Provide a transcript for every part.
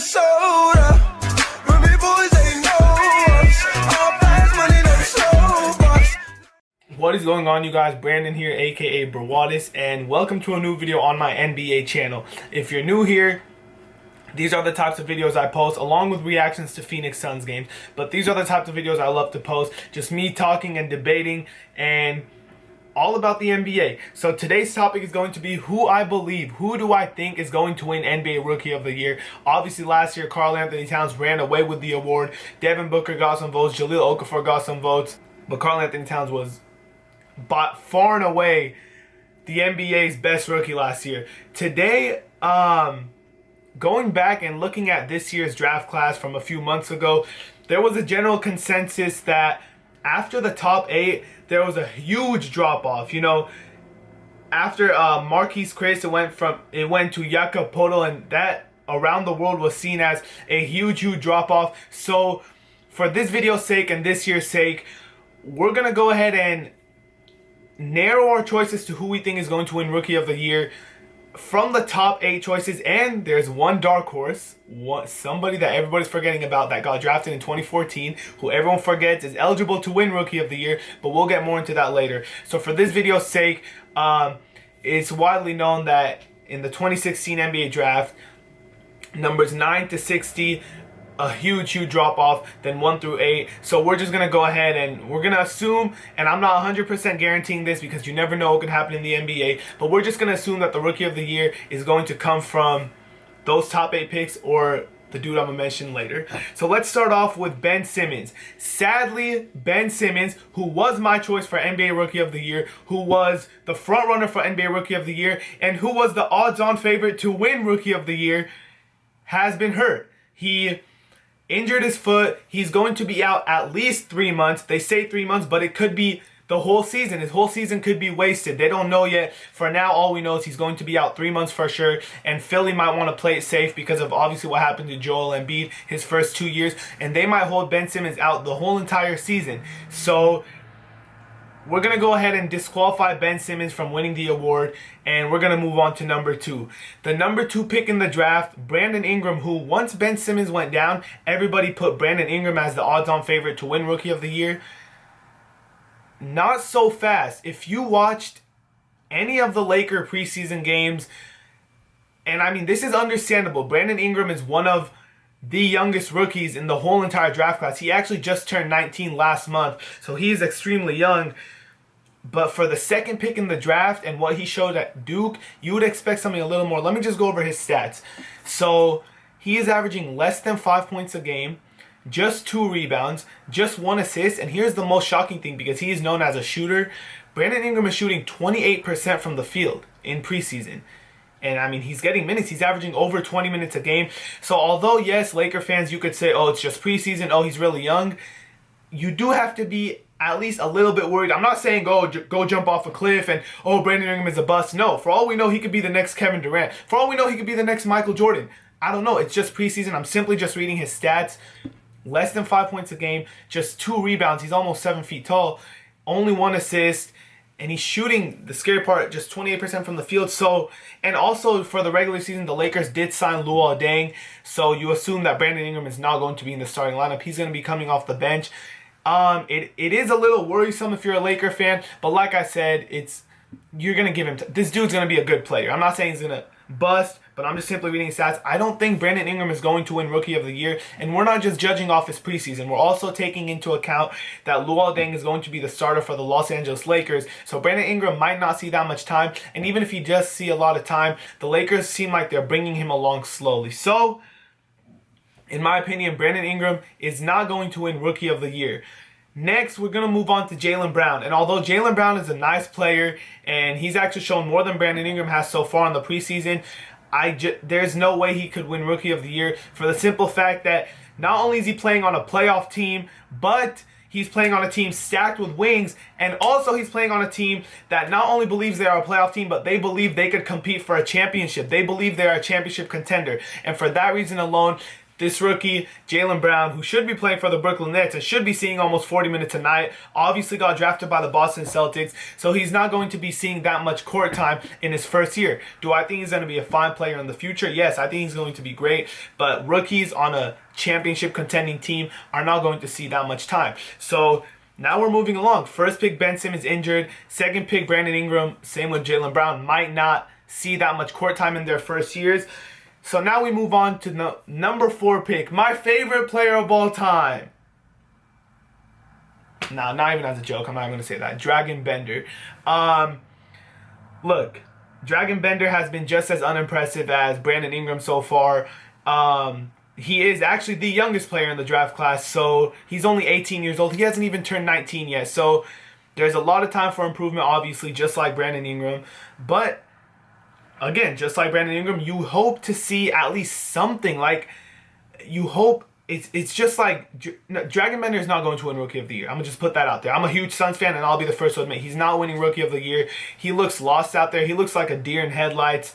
Minnesota. When big boys ain't know us. All fast money, no slow bucks. What is going on, you guys? Brandon here, aka Brawadis, and welcome to a new video on my NBA channel. If you're new here, these are the types of videos I post, along with reactions to Phoenix Suns games. But these are the types of videos I love to post. Just me talking and debating and all about the NBA. So today's topic is going to be who I believe, who do I think is going to win NBA Rookie of the Year. Obviously last year, Karl-Anthony Towns ran away with the award. Devin Booker got some votes. Jahlil Okafor got some votes. But Karl-Anthony Towns was far and away the NBA's best rookie last year. Today, going back and looking at this year's draft class from a few months ago, there was a general consensus that after the top 8, there was a huge drop-off. You know, after Marquise Chris, it went to Jakob Poeltl, and that around the world was seen as a huge drop-off. So for this video's sake and this year's sake, we're going to go ahead and narrow our choices to who we think is going to win Rookie of the Year from the top 8 choices. And there's one dark horse, somebody that everybody's forgetting about that got drafted in 2014, who everyone forgets is eligible to win Rookie of the Year, but we'll get more into that later. So for this video's sake, it's widely known that in the 2016 NBA draft, numbers 9 to 60, a huge drop off, then 1 through 8. So we're just going to go ahead and we're going to assume, and I'm not 100% guaranteeing this because you never know what could happen in the NBA, but we're just going to assume that the Rookie of the Year is going to come from those top 8 picks or the dude I'm going to mention later. So let's start off with Ben Simmons. Sadly, Ben Simmons, who was my choice for NBA Rookie of the Year, who was the front runner for NBA Rookie of the Year, and who was the odds-on favorite to win Rookie of the Year, has been hurt. He injured his foot. He's going to be out at least 3 months. They say 3 months, but it could be the whole season. His whole season could be wasted. They don't know yet. For now, all we know is he's going to be out 3 months for sure. And Philly might want to play it safe because of obviously what happened to Joel Embiid his first 2 years. And they might hold Ben Simmons out the whole entire season. So we're going to go ahead and disqualify Ben Simmons from winning the award, and we're going to move on to number 2. The number 2 pick in the draft, Brandon Ingram, who once Ben Simmons went down, everybody put Brandon Ingram as the odds-on favorite to win Rookie of the Year. Not so fast. If you watched any of the Laker preseason games, and I mean, this is understandable. Brandon Ingram is one of the youngest rookies in the whole entire draft class. He actually just turned 19 last month, so he's extremely young. But for the second pick in the draft and what he showed at Duke, you would expect something a little more. Let me just go over his stats. So he is averaging less than 5 points a game, just 2 rebounds, just 1 assist. And here's the most shocking thing, because he is known as a shooter. Brandon Ingram is shooting 28% from the field in preseason. And I mean, he's getting minutes. He's averaging over 20 minutes a game. So although, yes, Laker fans, you could say, oh, it's just preseason. Oh, he's really young. You do have to be at least a little bit worried. I'm not saying go jump off a cliff and, oh, Brandon Ingram is a bust. No, for all we know, he could be the next Kevin Durant. For all we know, he could be the next Michael Jordan. I don't know. It's just preseason. I'm simply just reading his stats. Less than 5 points a game, just 2 rebounds. He's almost 7 feet tall. Only 1 assist. And he's shooting, the scary part, just 28% from the field. So, and also for the regular season, the Lakers did sign Luol Deng. So you assume that Brandon Ingram is not going to be in the starting lineup. He's going to be coming off the bench. It is a little worrisome if you're a Laker fan. But like I said, you're going to give him, this dude's going to be a good player. I'm not saying he's going to bust, but I'm just simply reading stats. I don't think Brandon Ingram is going to win Rookie of the Year, and we're not just judging off his preseason. We're also taking into account that Luol Deng is going to be the starter for the Los Angeles Lakers, so Brandon Ingram might not see that much time, and even if he does see a lot of time, the Lakers seem like they're bringing him along slowly. So, in my opinion, Brandon Ingram is not going to win Rookie of the Year. Next, we're going to move on to Jaylen Brown. And although Jaylen Brown is a nice player, and he's actually shown more than Brandon Ingram has so far in the preseason, there's no way he could win Rookie of the Year for the simple fact that not only is he playing on a playoff team, but he's playing on a team stacked with wings, and also he's playing on a team that not only believes they are a playoff team, but they believe they could compete for a championship. They believe they're a championship contender. And for that reason alone, this rookie, Jaylen Brown, who should be playing for the Brooklyn Nets and should be seeing almost 40 minutes a night, obviously got drafted by the Boston Celtics, so he's not going to be seeing that much court time in his first year. Do I think he's going to be a fine player in the future? Yes, I think he's going to be great, but rookies on a championship contending team are not going to see that much time. So now we're moving along. First pick, Ben Simmons injured. Second pick, Brandon Ingram, same with Jaylen Brown, might not see that much court time in their first years. So now we move on to the number 4 pick, my favorite player of all time. Nah, not even as a joke. I'm not even going to say that. Dragon Bender. Look, Dragon Bender has been just as unimpressive as Brandon Ingram so far. He is actually the youngest player in the draft class, so he's only 18 years old. He hasn't even turned 19 yet, so there's a lot of time for improvement, obviously, just like Brandon Ingram. But, again, just like Brandon Ingram, you hope to see at least something. Like, you hope, it's just like, Dragon Bender is not going to win Rookie of the Year. I'm going to just put that out there. I'm a huge Suns fan, and I'll be the first to admit, he's not winning Rookie of the Year. He looks lost out there. He looks like a deer in headlights.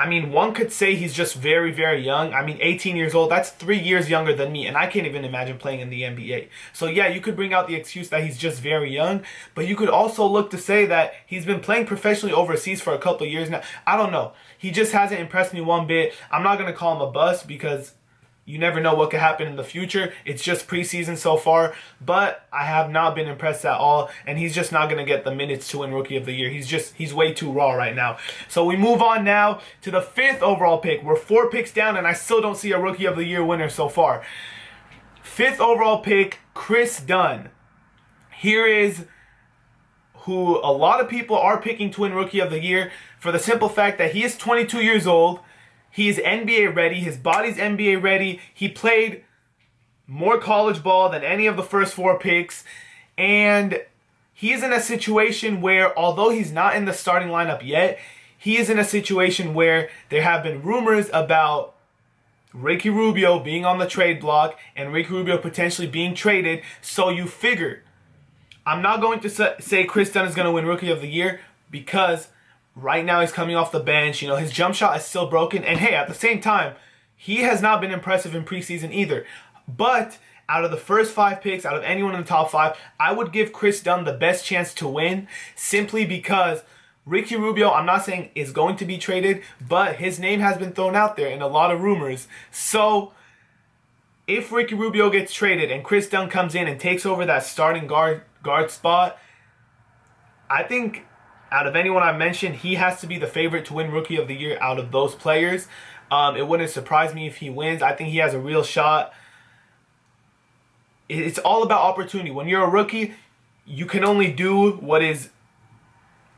I mean, one could say he's just very, very young. I mean, 18 years old, that's 3 years younger than me, and I can't even imagine playing in the NBA. So yeah, you could bring out the excuse that he's just very young, but you could also look to say that he's been playing professionally overseas for a couple of years now. I don't know. He just hasn't impressed me one bit. I'm not going to call him a bust because you never know what could happen in the future. It's just preseason so far, but I have not been impressed at all, and he's just not going to get the minutes to win Rookie of the Year. He's way too raw right now. So we move on now to the 5th overall pick. We're 4 picks down, and I still don't see a Rookie of the Year winner so far. 5th overall pick, Chris Dunn. Here is who a lot of people are picking to win Rookie of the Year for the simple fact that he is 22 years old. He is NBA ready. His body's NBA ready. He played more college ball than any of the first 4 picks. And he is in a situation where, although he's not in the starting lineup yet, he is in a situation where there have been rumors about Ricky Rubio being on the trade block and Ricky Rubio potentially being traded. So you figure, I'm not going to say Chris Dunn is going to win Rookie of the Year because right now he's coming off the bench. You know, his jump shot is still broken. And hey, at the same time, he has not been impressive in preseason either. But out of the first 5 picks, out of anyone in the top 5, I would give Chris Dunn the best chance to win simply because Ricky Rubio, I'm not saying is going to be traded, but his name has been thrown out there in a lot of rumors. So if Ricky Rubio gets traded and Chris Dunn comes in and takes over that starting guard spot, I think out of anyone I mentioned, he has to be the favorite to win Rookie of the Year out of those players. It wouldn't surprise me if he wins. I think he has a real shot. It's all about opportunity. When you're a rookie, you can only do what is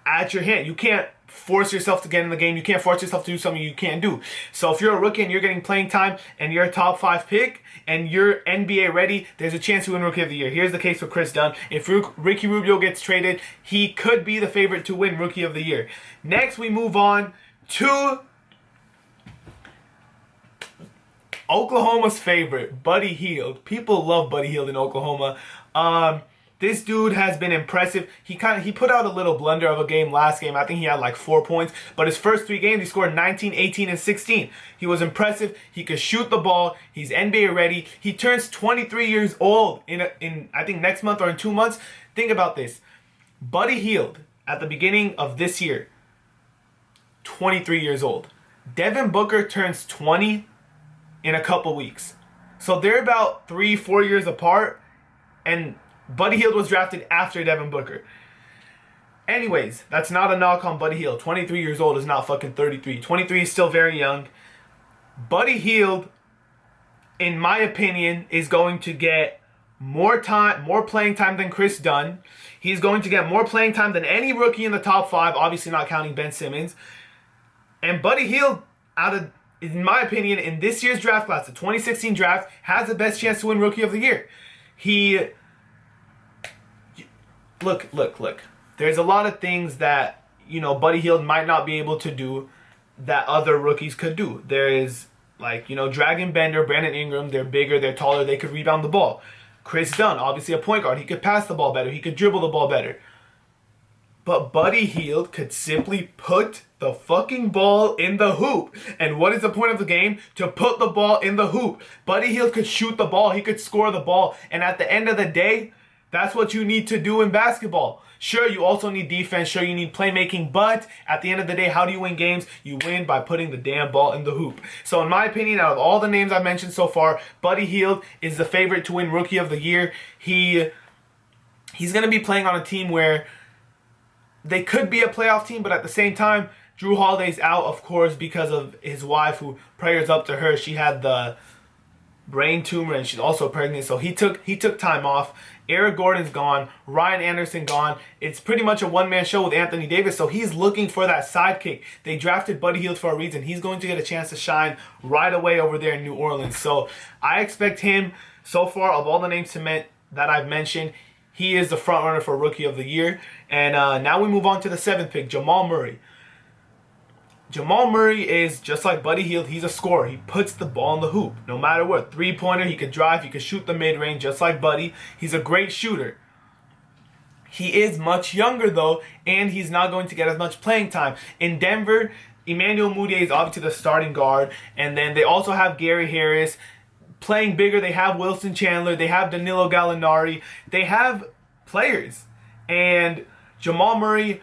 at your hand. You can't force yourself to get in the game. You can't force yourself to do something you can't do. So if you're a rookie and you're getting playing time and you're a top 5 pick and you're NBA ready, there's a chance to win Rookie of the Year. Here's the case for Chris Dunn. If Ricky Rubio gets traded, he could be the favorite to win Rookie of the Year. Next, we move on to Oklahoma's favorite, Buddy Hield. People love Buddy Hield in Oklahoma. This dude has been impressive. He put out a little blunder of a game last game. I think he had like 4 points. But his first 3 games, he scored 19, 18, and 16. He was impressive. He could shoot the ball. He's NBA ready. He turns 23 years old in I think next month or in 2 months. Think about this. Buddy Hield, at the beginning of this year, 23 years old. Devin Booker turns 20 in a couple weeks. So they're about 3-4 years apart. And Buddy Hield was drafted after Devin Booker. Anyways, that's not a knock on Buddy Hield. 23 years old is not fucking 33. 23 is still very young. Buddy Hield, in my opinion, is going to get more playing time than Chris Dunn. He's going to get more playing time than any rookie in the top 5, obviously not counting Ben Simmons. And Buddy Hield, in my opinion, in this year's draft class, the 2016 draft, has the best chance to win Rookie of the Year. Look. There's a lot of things that, Buddy Hield might not be able to do that other rookies could do. There is, Dragon Bender, Brandon Ingram. They're bigger, they're taller, they could rebound the ball. Chris Dunn, obviously a point guard. He could pass the ball better. He could dribble the ball better. But Buddy Hield could simply put the fucking ball in the hoop. And what is the point of the game? To put the ball in the hoop. Buddy Hield could shoot the ball. He could score the ball. And at the end of the day, that's what you need to do in basketball. Sure, you also need defense. Sure, you need playmaking. But at the end of the day, how do you win games? You win by putting the damn ball in the hoop. So in my opinion, out of all the names I've mentioned so far, Buddy Hield is the favorite to win Rookie of the Year. He's going to be playing on a team where they could be a playoff team, but at the same time, Drew Holiday's out, of course, because of his wife, who, prayers up to her. She had the brain tumor and she's also pregnant, so he took time off. Eric Gordon's gone. Ryan Anderson gone. It's pretty much a one-man show with Anthony Davis, so he's looking for that sidekick. They drafted Buddy Hield for a reason. He's going to get a chance to shine right away over there in New Orleans. So I expect him, so far, of all the names that I've mentioned, he is the front runner for Rookie of the Year. And now we move on to the 7th pick, Jamal Murray. Jamal Murray is just like Buddy Hield. He's a scorer. He puts the ball in the hoop, no matter what. Three-pointer, he could drive, he could shoot the mid-range, just like Buddy. He's a great shooter. He is much younger, though, and he's not going to get as much playing time. In Denver, Emmanuel Mudiay is obviously the starting guard, and then they also have Gary Harris. Playing bigger, they have Wilson Chandler, they have Danilo Gallinari. They have players. And Jamal Murray,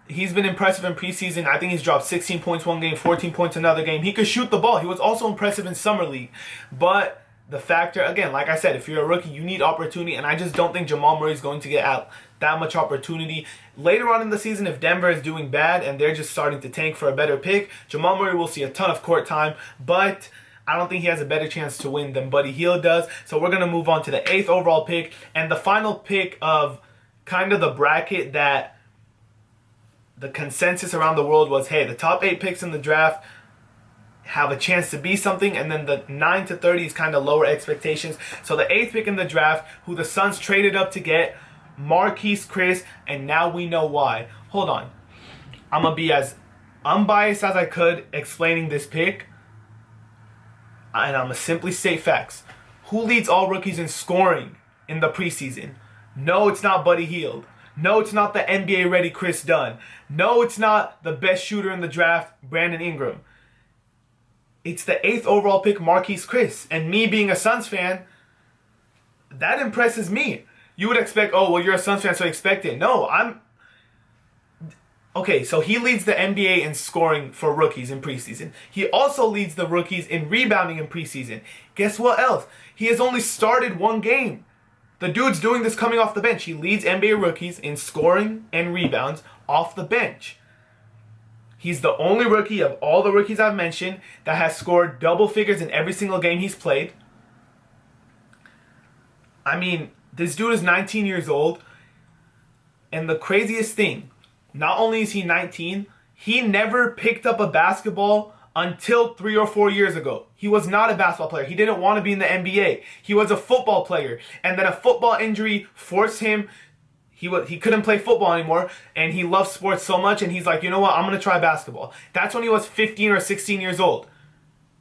he's been impressive in preseason. I think he's dropped 16 points one game, 14 points another game. He could shoot the ball. He was also impressive in Summer League. But the factor, again, like I said, if you're a rookie, you need opportunity. And I just don't think Jamal Murray is going to get out that much opportunity. Later on in the season, if Denver is doing bad and they're just starting to tank for a better pick, Jamal Murray will see a ton of court time. But I don't think he has a better chance to win than Buddy Hield does. So we're going to move on to the 8th overall pick. And the final pick of kind of the bracket that the consensus around the world was, hey, the top 8 picks in the draft have a chance to be something, and then the 9 to 30 is kind of lower expectations. So the 8th pick in the draft, who the Suns traded up to get, Marquise Chris, and now we know why. Hold on. I'm going to be as unbiased as I could explaining this pick, and I'm going to simply state facts. Who leads all rookies in scoring in the preseason? No, it's not Buddy Hield. No, it's not the NBA-ready Chris Dunn. No, it's not the best shooter in the draft, Brandon Ingram. It's the 8th overall pick, Marquise Chris. And me being a Suns fan, that impresses me. You would expect, oh, well, you're a Suns fan, so expect it. No, Okay, so he leads the NBA in scoring for rookies in preseason. He also leads the rookies in rebounding in preseason. Guess what else? He has only started one game. The dude's doing this coming off the bench. He leads NBA rookies in scoring and rebounds off the bench. He's the only rookie of all the rookies I've mentioned that has scored double figures in every single game he's played. I mean, this dude is 19 years old. And the craziest thing, not only is he 19, he never picked up a basketball until 3 or 4 years ago. He was not a basketball player. He didn't want to be in the NBA. He was a football player. And then a football injury forced him. He couldn't play football anymore. And he loved sports so much. And he's like, you know what? I'm going to try basketball. That's when he was 15 or 16 years old.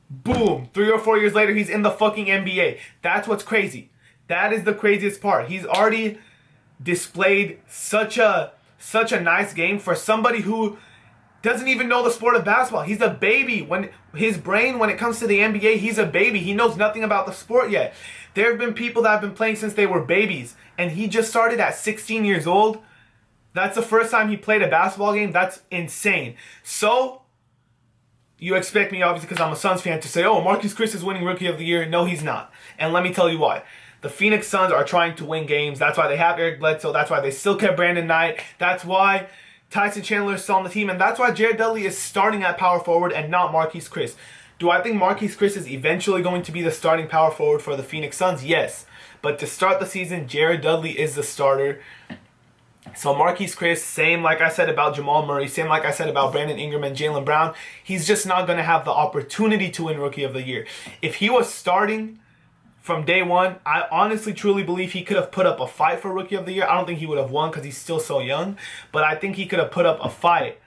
Boom. 3 or 4 years later, he's in the fucking NBA. That's what's crazy. That is the craziest part. He's already displayed such a nice game for somebody who doesn't even know the sport of basketball. He's a baby. When his brain, when it comes to the NBA, he's a baby. He knows nothing about the sport yet. There have been people that have been playing since they were babies, and he just started at 16 years old. That's the first time he played a basketball game. That's insane. So, you expect me, obviously, because I'm a Suns fan, to say, oh, Marquise Chris is winning Rookie of the Year. No, he's not. And let me tell you why. The Phoenix Suns are trying to win games. That's why they have Eric Bledsoe. That's why they still kept Brandon Knight. That's why Tyson Chandler is still on the team. And that's why Jared Dudley is starting at power forward and not Marquise Chris. Do I think Marquise Chris is eventually going to be the starting power forward for the Phoenix Suns? Yes. But to start the season, Jared Dudley is the starter. So Marquise Chris, same like I said about Jamal Murray, same like I said about Brandon Ingram and Jaylen Brown, he's just not going to have the opportunity to win Rookie of the Year. If he was starting from day one, I honestly truly believe he could have put up a fight for Rookie of the Year. I don't think he would have won because he's still so young, but I think he could have put up a fight.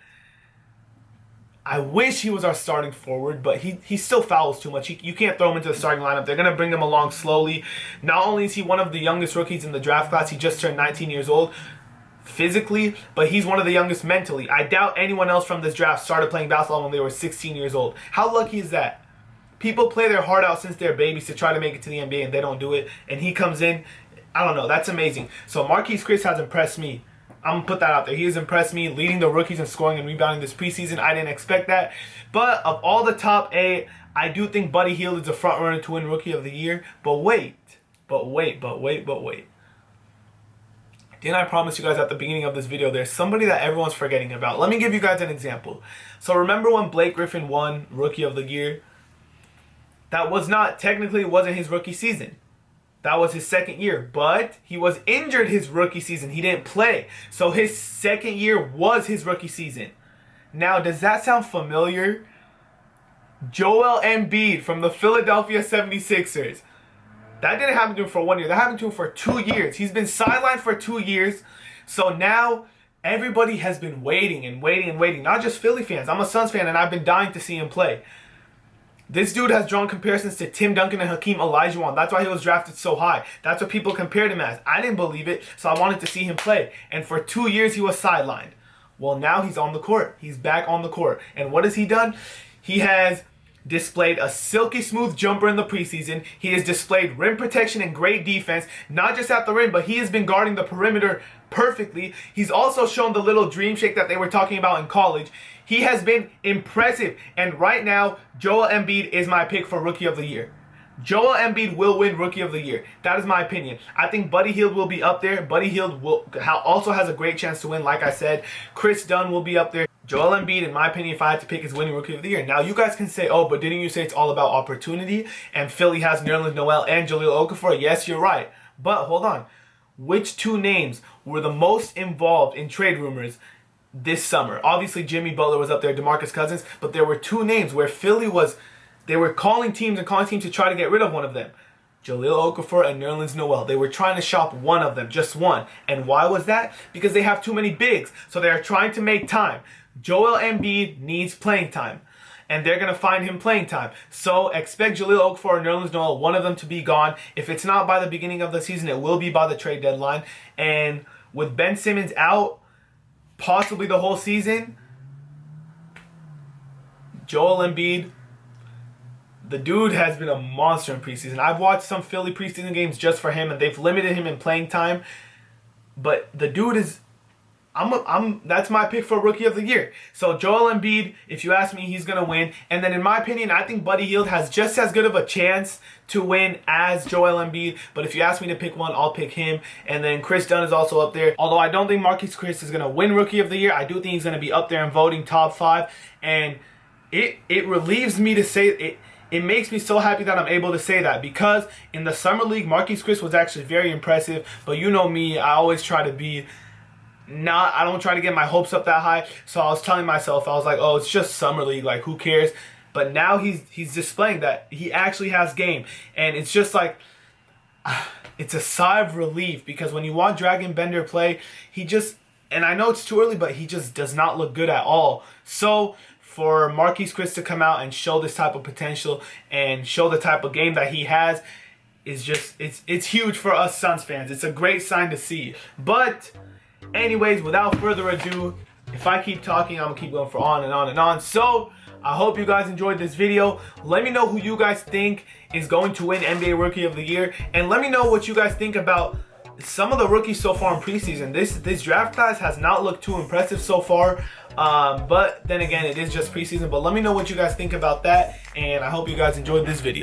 I wish he was our starting forward, but he still fouls too much. You can't throw him into the starting lineup. They're going to bring him along slowly. Not only is he one of the youngest rookies in the draft class, he just turned 19 years old. physically, but he's one of the youngest mentally. I doubt anyone else from this draft started playing basketball when they were 16 years old. How lucky is that? People play their heart out since they're babies to try to make it to the NBA, and they don't do it. And he comes in, I don't know, that's amazing. So Marquise Chris has impressed me. I'm going to put that out there. He has impressed me, leading the rookies in scoring and rebounding this preseason. I didn't expect that. But of all the top 8, I do think Buddy Hield is a front runner to win Rookie of the Year. But wait. Didn't I promise you guys at the beginning of this video, there's somebody that everyone's forgetting about. Let me give you guys an example. So remember when Blake Griffin won Rookie of the Year? That was not, technically it wasn't his rookie season. That was his second year, but he was injured his rookie season. He didn't play. So his second year was his rookie season. Now, does that sound familiar? Joel Embiid from the Philadelphia 76ers. That didn't happen to him for 1 year. That happened to him for 2 years. He's been sidelined for 2 years. So now everybody has been waiting and waiting and waiting. Not just Philly fans. I'm a Suns fan and I've been dying to see him play. This dude has drawn comparisons to Tim Duncan and Hakeem Olajuwon. That's why he was drafted so high. That's what people compared him as. I didn't believe it, so I wanted to see him play. And for 2 years, he was sidelined. Well, now he's on the court. He's back on the court. And what has he done? He has displayed a silky smooth jumper in the preseason. He has displayed rim protection and great defense, not just at the rim, but he has been guarding the perimeter perfectly. He's also shown the little dream shake that they were talking about in college. He has been impressive, and right now, Joel Embiid is my pick for Rookie of the Year. Joel Embiid will win Rookie of the Year. That is my opinion. I think Buddy Hield will be up there. Buddy Hield also has a great chance to win, like I said. Chris Dunn will be up there. Joel Embiid, in my opinion, if I had to pick, is winning Rookie of the Year. Now, you guys can say, oh, but didn't you say it's all about opportunity? And Philly has Nerlens Noel and Jahlil Okafor. Yes, you're right. But hold on. Which 2 names were the most involved in trade rumors this summer? Obviously, Jimmy Butler was up there, DeMarcus Cousins, but there were 2 names where they were calling teams to try to get rid of one of them. Jahlil Okafor and Nerlens Noel. They were trying to shop one of them, just one. And why was that? Because they have too many bigs, so they are trying to make time. Joel Embiid needs playing time, and they're going to find him playing time. So expect Jahlil Okafor or Nerlens Noel, one of them, to be gone. If it's not by the beginning of the season, it will be by the trade deadline. And with Ben Simmons out, possibly the whole season, Joel Embiid, the dude has been a monster in preseason. I've watched some Philly preseason games just for him, and they've limited him in playing time. But the dude is, that's my pick for Rookie of the Year. So Joel Embiid, if you ask me, he's going to win. And then in my opinion, I think Buddy Hield has just as good of a chance to win as Joel Embiid. But if you ask me to pick one, I'll pick him. And then Chris Dunn is also up there. Although I don't think Marquise Chris is going to win Rookie of the Year, I do think he's going to be up there in voting top 5. And it relieves me to say it. It makes me so happy that I'm able to say that, because in the Summer League, Marquise Chris was actually very impressive. But you know me, I always try to be I don't try to get my hopes up that high. So I was telling myself, I was like, oh, it's just Summer League, like who cares? But now he's displaying that he actually has game. And it's just like, it's a sigh of relief, because when you watch Dragon Bender play, and I know it's too early, but he just does not look good at all. So for Marquise Chris to come out and show this type of potential and show the type of game that he has is just, it's huge for us Suns fans. It's a great sign to see. But anyways, without further ado, if I keep talking, I'm going to keep going for on and on and on. So I hope you guys enjoyed this video. Let me know who you guys think is going to win NBA Rookie of the Year. And let me know what you guys think about some of the rookies so far in preseason. This draft class has not looked too impressive so far. But then again, it is just preseason. But let me know what you guys think about that. And I hope you guys enjoyed this video.